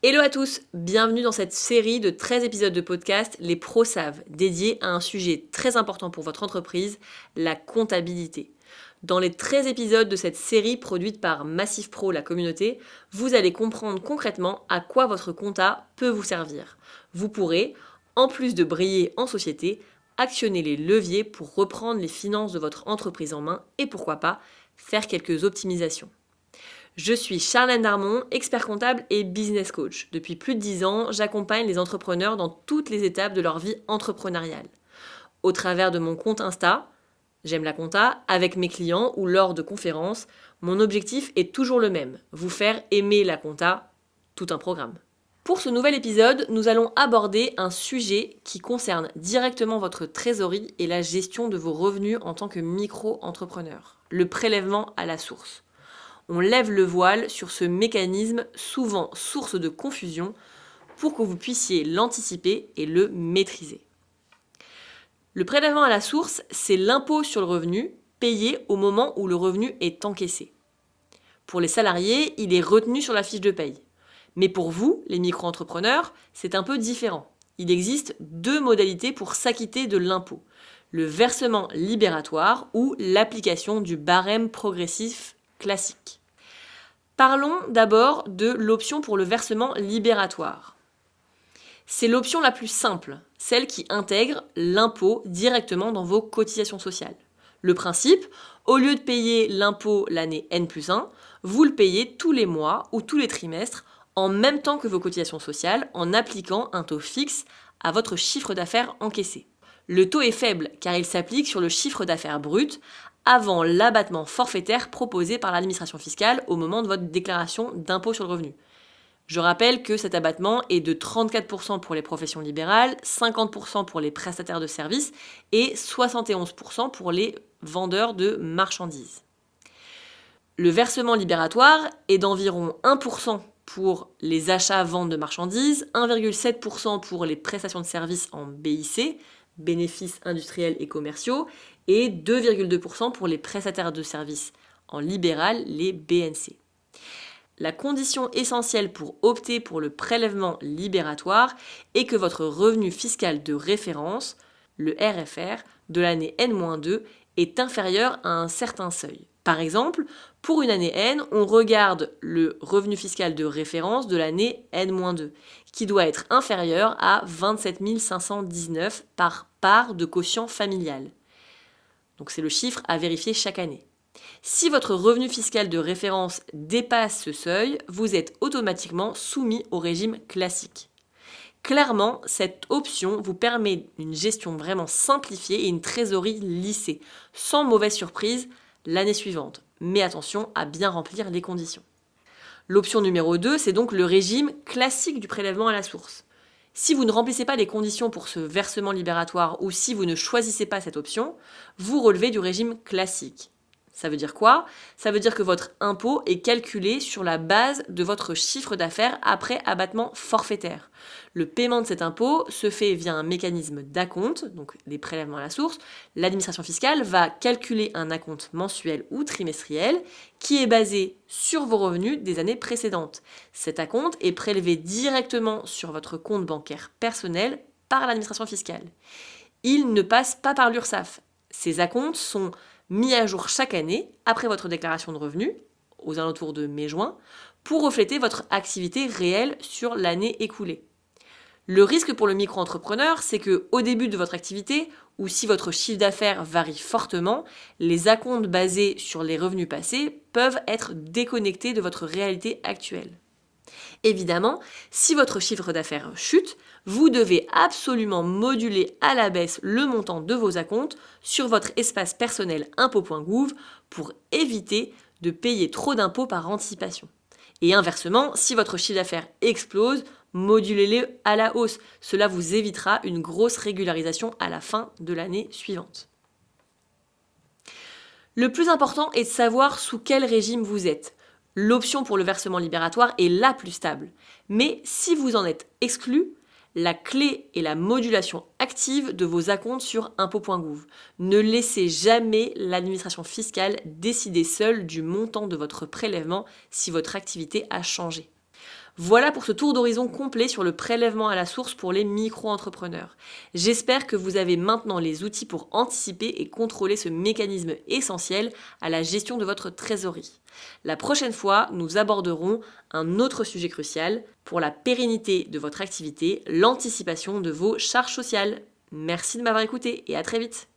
Hello à tous, bienvenue dans cette série de 13 épisodes de podcast Les pros savent, dédiés à un sujet très important pour votre entreprise, la comptabilité. Dans les 13 épisodes de cette série produite par Massif Pro, la communauté, vous allez comprendre concrètement à quoi votre compta peut vous servir. Vous pourrez, en plus de briller en société, actionner les leviers pour reprendre les finances de votre entreprise en main et pourquoi pas, faire quelques optimisations. Je suis Charlène Darmon, expert comptable et business coach. Depuis plus de 10 ans, j'accompagne les entrepreneurs dans toutes les étapes de leur vie entrepreneuriale. Au travers de mon compte Insta, J'aime la compta, avec mes clients ou lors de conférences, mon objectif est toujours le même, vous faire aimer la compta, tout un programme. Pour ce nouvel épisode, nous allons aborder un sujet qui concerne directement votre trésorerie et la gestion de vos revenus en tant que micro-entrepreneur, le prélèvement à la source. On lève le voile sur ce mécanisme souvent source de confusion pour que vous puissiez l'anticiper et le maîtriser. Le prélèvement à la source, c'est l'impôt sur le revenu payé au moment où le revenu est encaissé. Pour les salariés, il est retenu sur la fiche de paye. Mais pour vous, les micro-entrepreneurs, c'est un peu différent. Il existe deux modalités pour s'acquitter de l'impôt. Le versement libératoire ou l'application du barème progressif classique. Parlons d'abord de l'option pour le versement libératoire. C'est l'option la plus simple, celle qui intègre l'impôt directement dans vos cotisations sociales. Le principe, au lieu de payer l'impôt l'année N+1, vous le payez tous les mois ou tous les trimestres en même temps que vos cotisations sociales en appliquant un taux fixe à votre chiffre d'affaires encaissé. Le taux est faible car il s'applique sur le chiffre d'affaires brut avant l'abattement forfaitaire proposé par l'administration fiscale au moment de votre déclaration d'impôt sur le revenu. Je rappelle que cet abattement est de 34% pour les professions libérales, 50% pour les prestataires de services et 71% pour les vendeurs de marchandises. Le versement libératoire est d'environ 1% pour les achats-ventes de marchandises, 1,7% pour les prestations de services en BIC, bénéfices industriels et commerciaux, et 2,2% pour les prestataires de services en libéral, les BNC. La condition essentielle pour opter pour le prélèvement libératoire est que votre revenu fiscal de référence, le RFR, de l'année N-2 est inférieur à un certain seuil. Par exemple, pour une année N, on regarde le revenu fiscal de référence de l'année N-2, qui doit être inférieur à 27 519 par part de quotient familial. Donc c'est le chiffre à vérifier chaque année. Si votre revenu fiscal de référence dépasse ce seuil, vous êtes automatiquement soumis au régime classique. Clairement, cette option vous permet une gestion vraiment simplifiée et une trésorerie lissée, sans mauvaise surprise l'année suivante. Mais attention à bien remplir les conditions. L'option numéro 2, c'est donc le régime classique du prélèvement à la source. Si vous ne remplissez pas les conditions pour ce versement libératoire ou si vous ne choisissez pas cette option, vous relevez du régime classique. Ça veut dire quoi ? Ça veut dire que votre impôt est calculé sur la base de votre chiffre d'affaires après abattement forfaitaire. Le paiement de cet impôt se fait via un mécanisme d'acompte, donc les prélèvements à la source. L'administration fiscale va calculer un acompte mensuel ou trimestriel qui est basé sur vos revenus des années précédentes. Cet acompte est prélevé directement sur votre compte bancaire personnel par l'administration fiscale. Il ne passe pas par l'URSSAF. Ces acomptes sont mis à jour chaque année, après votre déclaration de revenus, aux alentours de mai-juin, pour refléter votre activité réelle sur l'année écoulée. Le risque pour le micro-entrepreneur, c'est qu'au début de votre activité, ou si votre chiffre d'affaires varie fortement, les acomptes basés sur les revenus passés peuvent être déconnectés de votre réalité actuelle. Évidemment, si votre chiffre d'affaires chute, vous devez absolument moduler à la baisse le montant de vos acomptes sur votre espace personnel impôt.gouv pour éviter de payer trop d'impôts par anticipation. Et inversement, si votre chiffre d'affaires explose, modulez-le à la hausse. Cela vous évitera une grosse régularisation à la fin de l'année suivante. Le plus important est de savoir sous quel régime vous êtes. L'option pour le versement libératoire est la plus stable. Mais si vous en êtes exclu, la clé est la modulation active de vos acomptes sur impôt.gouv. Ne laissez jamais l'administration fiscale décider seule du montant de votre prélèvement si votre activité a changé. Voilà pour ce tour d'horizon complet sur le prélèvement à la source pour les micro-entrepreneurs. J'espère que vous avez maintenant les outils pour anticiper et contrôler ce mécanisme essentiel à la gestion de votre trésorerie. La prochaine fois, nous aborderons un autre sujet crucial pour la pérennité de votre activité, l'anticipation de vos charges sociales. Merci de m'avoir écouté et à très vite.